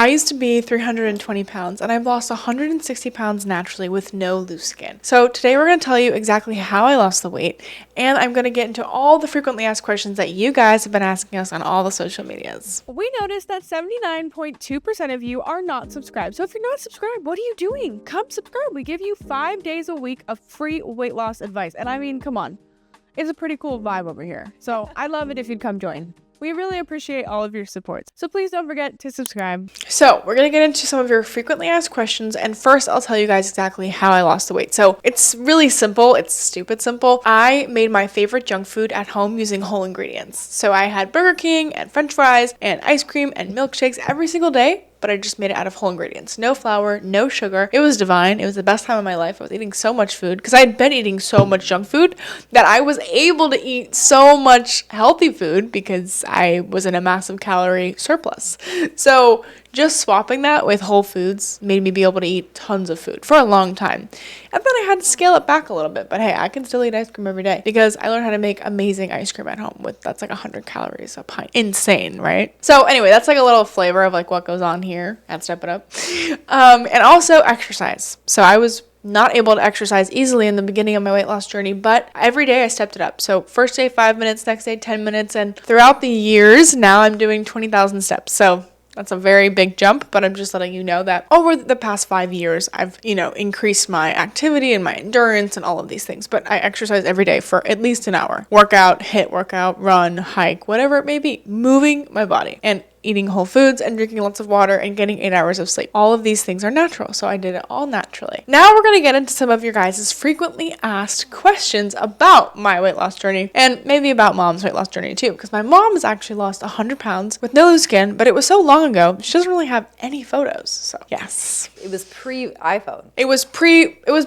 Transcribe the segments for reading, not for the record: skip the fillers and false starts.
I used to be 320 pounds and I've lost 160 pounds naturally with no loose skin. So today we're going to tell you exactly how I lost the weight, and I'm going to get into all the frequently asked questions that you guys have been asking us on all the social medias. We noticed that 79.2% of you are not subscribed. So if you're not subscribed, what are you doing? Come subscribe. We give you 5 days a week of free weight loss advice. And I mean, come on. It's a pretty cool vibe over here. So I'd love it if you'd come join. We really appreciate all of your support. So please don't forget to subscribe. So we're going to get into some of your frequently asked questions. And first, I'll tell you guys exactly how I lost the weight. So it's really simple. It's stupid simple. I made my favorite junk food at home using whole ingredients. So I had Burger King and French fries and ice cream and milkshakes every single day, but I just made it out of whole ingredients. No flour, no sugar. It was divine. It was the best time of my life. I was eating so much food because I had been eating so much junk food that I was able to eat so much healthy food because I was in a massive calorie surplus. So just swapping that with whole foods made me be able to eat tons of food for a long time. And then I had to scale it back a little bit, but hey, I can still eat ice cream every day because I learned how to make amazing ice cream at home that's like 100 calories a pint. Insane, right? So anyway, that's like a little flavor of like what goes on here at Step It Up. And also exercise. So I was not able to exercise easily in the beginning of my weight loss journey, but every day I stepped it up. So first day 5 minutes, next day 10 minutes, and throughout the years now I'm doing 20,000 steps. So that's a very big jump, but I'm just letting you know that over the past 5 years, I've, increased my activity and my endurance and all of these things. But I exercise every day for at least an hour. Workout, HIIT workout, run, hike, whatever it may be, moving my body and eating whole foods and drinking lots of water and getting 8 hours of sleep. All of these things are natural, so I did it all naturally. Now we're going to get into some of your guys' frequently asked questions about my weight loss journey and maybe about mom's weight loss journey too, because my mom has actually lost 100 pounds with no loose skin, but it was so long ago, she doesn't really have any photos. So yes. It was pre-iPhone. It was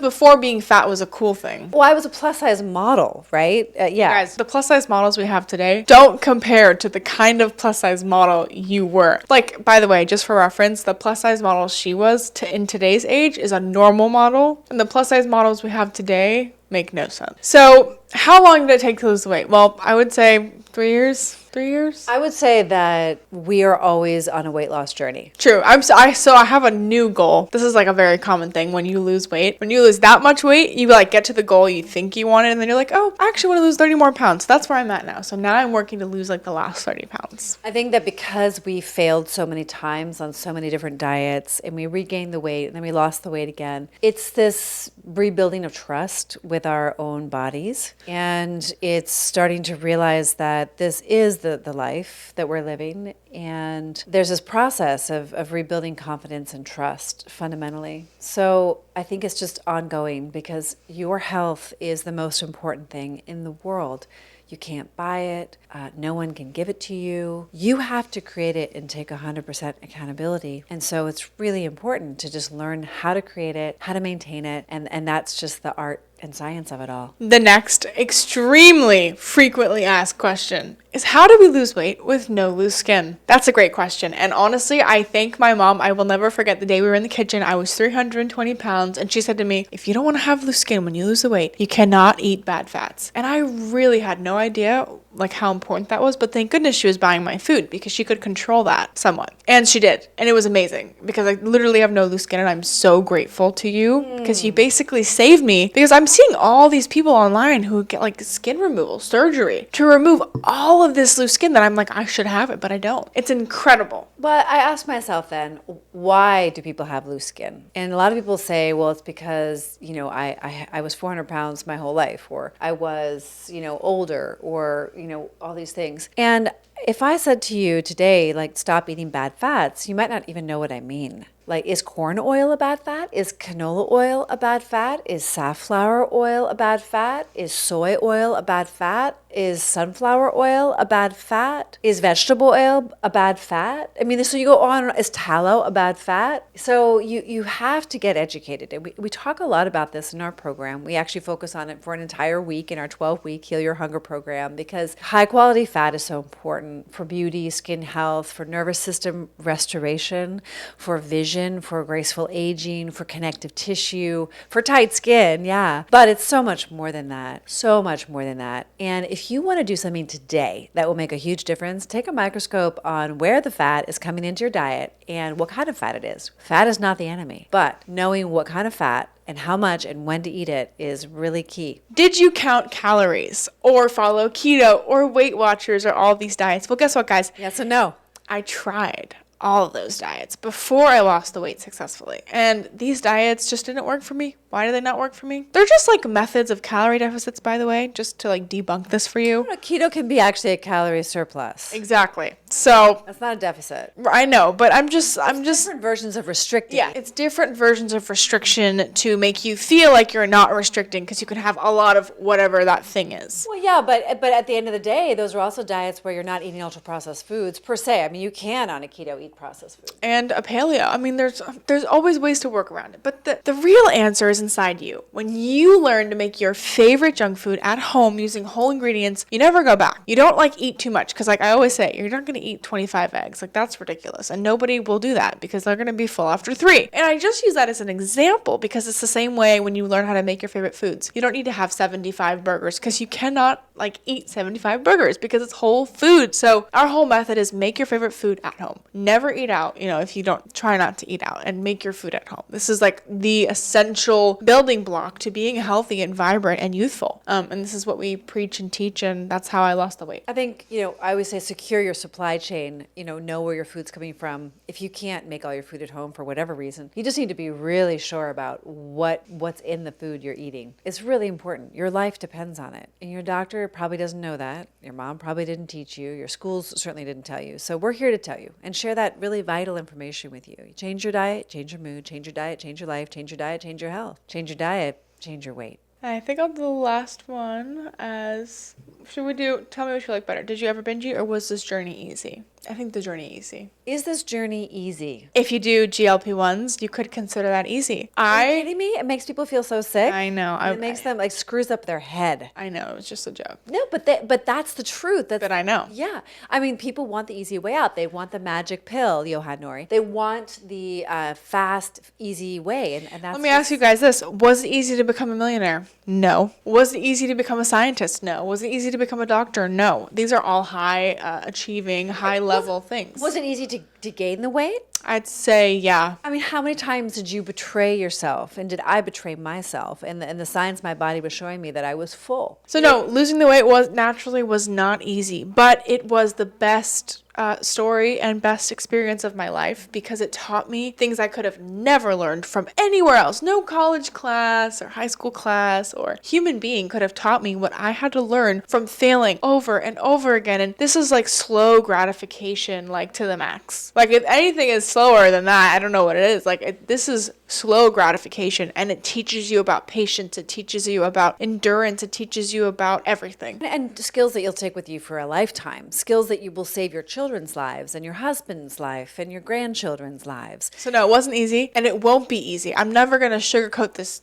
before being fat was a cool thing. Well, I was a plus size model, right? Yeah. Guys, the plus size models we have today don't compare to the kind of plus size model you were. Like, by the way, just for reference, the plus size model she was in today's age is a normal model, and the plus size models we have today make no sense. So how long did it take to lose the weight? Well, I would say 3 years. 3 years? I would say that we are always on a weight loss journey. True. I have a new goal. This is like a very common thing when you lose weight. When you lose that much weight, you like get to the goal you think you wanted, and then you're like, oh, I actually want to lose 30 more pounds. So that's where I'm at now. So now I'm working to lose like the last 30 pounds. I think that because we failed so many times on so many different diets and we regained the weight and then we lost the weight again, it's this rebuilding of trust with our own bodies. And it's starting to realize that this is the life that we're living. And there's this process of rebuilding confidence and trust fundamentally. So I think it's just ongoing because your health is the most important thing in the world. You can't buy it. No one can give it to you. You have to create it and take 100% accountability. And so it's really important to just learn how to create it, how to maintain it. And that's just the art and science of it all. The next extremely frequently asked question is, how do we lose weight with no loose skin? That's a great question. And honestly, I thank my mom. I will never forget the day we were in the kitchen. I was 320 pounds and she said to me, if you don't want to have loose skin when you lose the weight, you cannot eat bad fats. And I really had no idea like how important that was, but thank goodness she was buying my food because she could control that somewhat. And she did. And it was amazing because I literally have no loose skin and I'm so grateful to you because you basically saved me, because I'm seeing all these people online who get like skin removal surgery to remove all of this loose skin that I'm like, I should have it, but I don't. It's incredible. But I asked myself then, why do people have loose skin? And a lot of people say, well, it's because, I was 400 pounds my whole life, or I was, older, or, all these things. And if I said to you today, like, stop eating bad fats, you might not even know what I mean. Like, is corn oil a bad fat? Is canola oil a bad fat? Is safflower oil a bad fat? Is soy oil a bad fat? Is sunflower oil a bad fat? Is vegetable oil a bad fat? I mean, so you go on. Is tallow a bad fat? So you have to get educated. And we talk a lot about this in our program. We actually focus on it for an entire week in our 12-week Heal Your Hunger program, because high quality fat is so important for beauty, skin health, for nervous system restoration, for vision, vision, for graceful aging, for connective tissue, for tight skin, yeah. But it's so much more than that. So much more than that. And if you want to do something today that will make a huge difference, take a microscope on where the fat is coming into your diet and what kind of fat it is. Fat is not the enemy, but knowing what kind of fat and how much and when to eat it is really key. Did you count calories or follow keto or Weight Watchers or all these diets? Well, guess what, guys? Yes and no. I tried all of those diets before I lost the weight successfully. And these diets just didn't work for me. Why do they not work for me? They're just like methods of calorie deficits, by the way, just to like debunk this for you. Keto can be actually a calorie surplus. Exactly. So That's not a deficit. I know, but I'm just Different versions of restricting. yeah, it's different versions of restriction to make you feel like you're not restricting because you can have a lot of whatever that thing is. Well, yeah, but at the end of the day, those are also diets where you're not eating ultra processed foods per se. I mean, you can on a keto eat processed food. And a paleo. I mean, there's always ways to work around it. But the real answer is inside you. When you learn to make your favorite junk food at home using whole ingredients, you never go back. You don't like eat too much because like I always say, you're not going to eat 25 eggs. Like that's ridiculous. And nobody will do that because they're going to be full after 3. And I just use that as an example because it's the same way when you learn how to make your favorite foods. You don't need to have 75 burgers because you cannot like eat 75 burgers because it's whole food. So our whole method is make your favorite food at home. Never eat out, if you don't try not to eat out and make your food at home. This is like the essential building block to being healthy and vibrant and youthful. And this is what we preach and teach, and that's how I lost the weight. I think, I always say secure your supply chain, know where your food's coming from. If you can't make all your food at home for whatever reason, you just need to be really sure about what's in the food you're eating. It's really important. Your life depends on it. And your doctor probably doesn't know that. Your mom probably didn't teach you. Your schools certainly didn't tell you. So we're here to tell you and share that really vital information with you. Change your diet, change your mood, change your diet, change your life, change your diet, change your health. Change your diet, change your weight. I think I'll do the last one as, tell me what you like better. Did you ever binge eat or was this journey easy? I think the journey easy. Is this journey easy? If you do GLP-1s, you could consider that easy. Are you kidding me? It makes people feel so sick. I know. It makes them screws up their head. I know. It was just a joke. No, but that's the truth. But I know. Yeah. I mean, people want the easy way out. They want the magic pill, Johan Nori. They want the fast, easy way. And that's Let me ask you guys this. Was it easy to become a millionaire? No. Was it easy to become a scientist? No. Was it easy to become a doctor? No. These are all high achieving, high level things. Was it easy to gain the weight? I'd say, yeah. I mean, how many times did you betray yourself? And did I betray myself? And the signs my body was showing me that I was full. So no, losing the weight was not easy, but it was the best story and best experience of my life because it taught me things I could have never learned from anywhere else. No college class or high school class or human being could have taught me what I had to learn from failing over and over again. And this is like slow gratification, like to the max. Like if anything is slower than that, I don't know what it is. This is slow gratification, and it teaches you about patience. It teaches you about endurance. It teaches you about everything. And skills that you'll take with you for a lifetime. Skills that you will save your children's lives and your husband's life and your grandchildren's lives. So no, it wasn't easy, and it won't be easy. I'm never going to sugarcoat this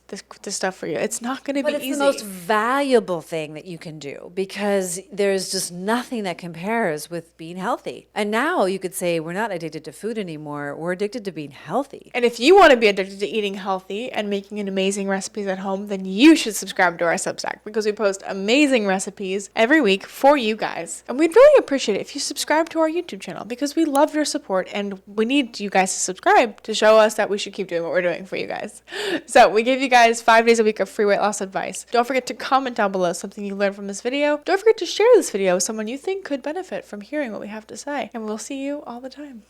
stuff for you. It's not going to be easy. But it's the most valuable thing that you can do because there's just nothing that compares with being healthy. And now you could say we're not addicted to food anymore. We're addicted to being healthy. And if you want to be addicted to eating healthy and making an amazing recipes at home, then you should subscribe to our Substack because we post amazing recipes every week for you guys. And we'd really appreciate it if you subscribe to our YouTube channel because we love your support and we need you guys to subscribe to show us that we should keep doing what we're doing for you guys. So we give you guys 5 days a week of free weight loss advice. Don't forget to comment down below something you learned from this video. Don't forget to share this video with someone you think could benefit from hearing what we have to say. And we'll see you all the time.